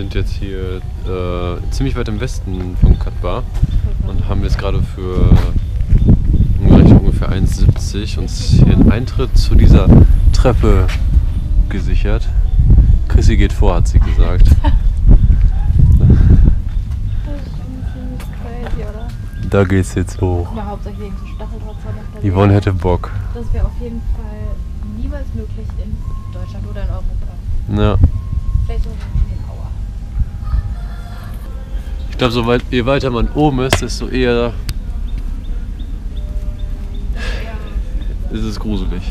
sind jetzt hier ziemlich weit im Westen von Katbar und haben jetzt gerade für ungefähr 1,70 uns hier einen Eintritt zu dieser Treppe gesichert. Chrissy geht vor, hat sie gesagt. Das ist schon ziemlich crazy, oder? Da geht's jetzt hoch. Na, hauptsächlich wegen so Stacheldrahtzaun auf der Yvonne hätte Bock. Das wäre auf jeden Fall niemals möglich in Deutschland oder in Europa. Ja. Vielleicht sogar in Aua. Ich glaube, je weiter man oben ist, desto eher ist es gruselig.